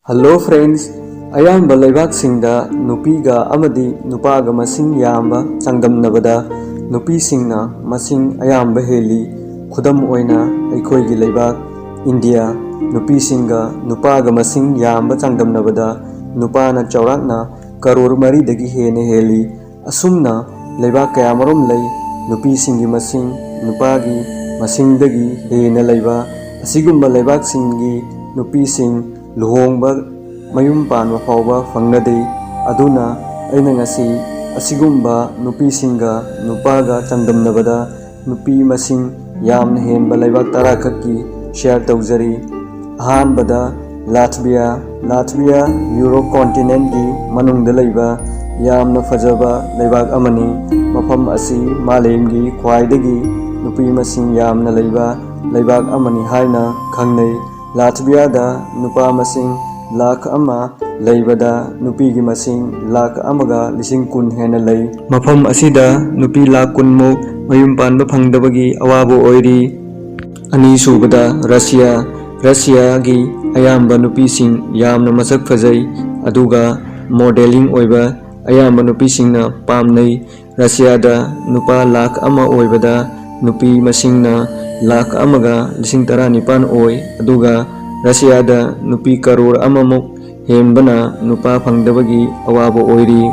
Hello friends, अयाम्ब लेबाकसिंगदा नुपीगा अमदी नुपागा मसिंग याम्बा चांगदमनबदा नुपीसिंगना मसिंग अयाम्ब हेली। खुदम ओइना अैखोइगी लेबाक इंडिया नुपीसिंगा नुपागा मसिंग याम्ब चांगदमनबदा नुपाना चौराकना करोड़ मरीदगी हेने हेली। असुमना लेबाक कयामरोम लई नुपीसिंगी मसिंग नुपागी मसिंगदगी हेने लेबा असिगुम्बा लेबाकसिंगी नुपीसिंग लुहोंगबा मयुम पानबा फावबा फंगनदे। अदुना अैना ngasi असिगुम्बा नुपीसिंगा नुपागा चांगदमनबदा नुपी मसिंग यामना हेनबा लेबाक 10 खक्की शेयर तौजरी। अहानबदा लात्विया यूरोप कॉन्टिनेंट की मनुंगदा लैबा यामना फजबा लेबाक अमनी। मफम असी मालेमगी ख्वाइदगी नुपी मसिंग यामना लैबा लेबाक अमनी हाइना खंगनै। लात्वियादा नुपा मसिंग लाख अमा लैबदा नुपीगी मसिंग लाख अमगा लिसिंग कुन हेना लै। मफम असिदा नुपी लाख कुनमुक मयुम पानबा फंगदबगी अवाबो ओइरी। अनीसुबदा रशियागी अयाम्बा नुपीसिंग यामना मसक फजै अदुगा मॉडलिंग ओइबा अयाम्बा नुपीसिंगना पामनै। रशियादा नुपा लाख अमा ओइबदा नुपी मसिंगना लाख अमगा लिसिंग 19 ओइ। अदुगा रशियादा नुपी करोड़ अममुक हेनबना नुपा फंगदबगी अवाबो ओइरी।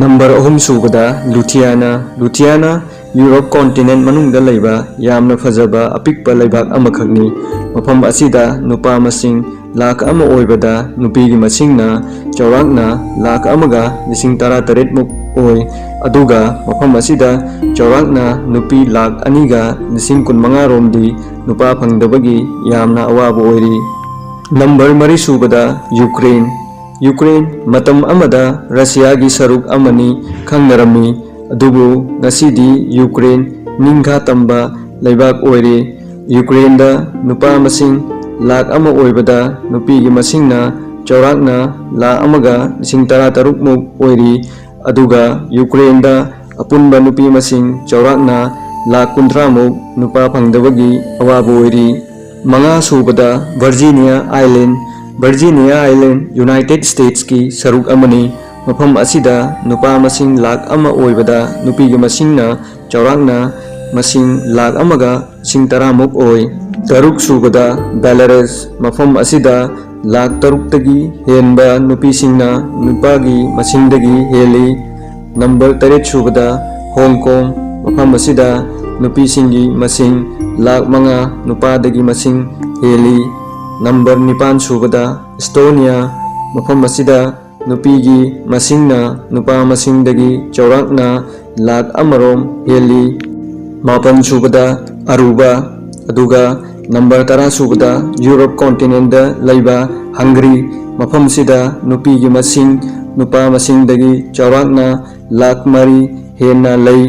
नंबर 3 सुबदा लुथियाना यूरोप कॉन्टिनेंट मनुंगदा लैबा यामना फजबा अपिकपा लेबाक अमखकनी। मफम असिदा नुपा मसिंग लाख अमा ओइबदा नुपीगी मसिंगना चौराकना लाख अमगा लिसिंग 18 मुक ओइ। अदुगा मफम असिदा चौराकना नुपी लाख 2गा लिसिंग 15 रोमदी नुपा फंगदबगी यामना अवाबो ओइरी। नंबर 4 सुबदा यूक्रेन मतम अमदा रशियागी सरुक अमनी खंगनरमी। अदुबु ngasidi यूक्रेन निंगा तंबा लेबाक ओइरे। यूक्रेनदा नुपा मसिंग लाख अमा ओइबदा नुपीगी मसिंगना चौराकना लाख अमगा लिसिंग 13 मुक ओइरी। अदुगा यूक्रेनदा अपुनबा नुपी मसिंग चौराकना लाख 13 मुक नुपा फंगदबगी अवाबो ओइरी। 5 सुबदा वर्जीनिया आइलैंड यूनाइटेड स्टेट्स की सरुक अमनी। मफम असिदा नुपा मसिंग लाख अमा ओइबदा नुपीगी मसिंगना चौराकना मसिंग लाख अमगा लिसिंग 10 मुक ओइ। 6 सुबदा बेलारस मफम असिदा लाख 3 तगी हेनबा नुपीसिंगना नुपागी मसिंगदगी हेली। नंबर 7 सुबदा हांगकांग मफम असिदा नुपीसिंगी मसिंग लाख 5 नुपादगी मसिंग हेली। नंबर 9 सुबदा एस्टोनिया मफम असिदा नुपीगी मसिंगना नुपा मसिंगदगी चौराकना लाख 1 रोम हेली। 9 सुबदा अरुबा। अदुगा नंबर 10 सुबदा यूरोप कॉन्टिनेंट लैबा हंगरी मफम सिदा नुपीगी मसिंग नुपा मसिंगदगी चौराकना लाख 3 हेना लै।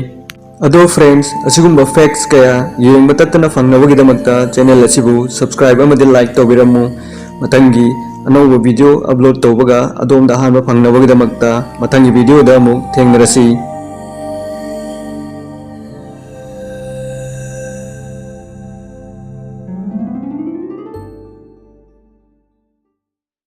अदो फ्रेंड्स, असिगुम्बा फैक्ट्स कया येंबा तत्तना फंगनबगिदमक्ता चैनल असिबु सब्सक्राइब अमदि लाइक तौबिरम्मु। मतंगी अनौबा वीडियो अपलोड तौबगा अदोमदा अहानबा फंगनबगिदमक्ता मथंगी वीडियोदा अमुक थेंगनरसि।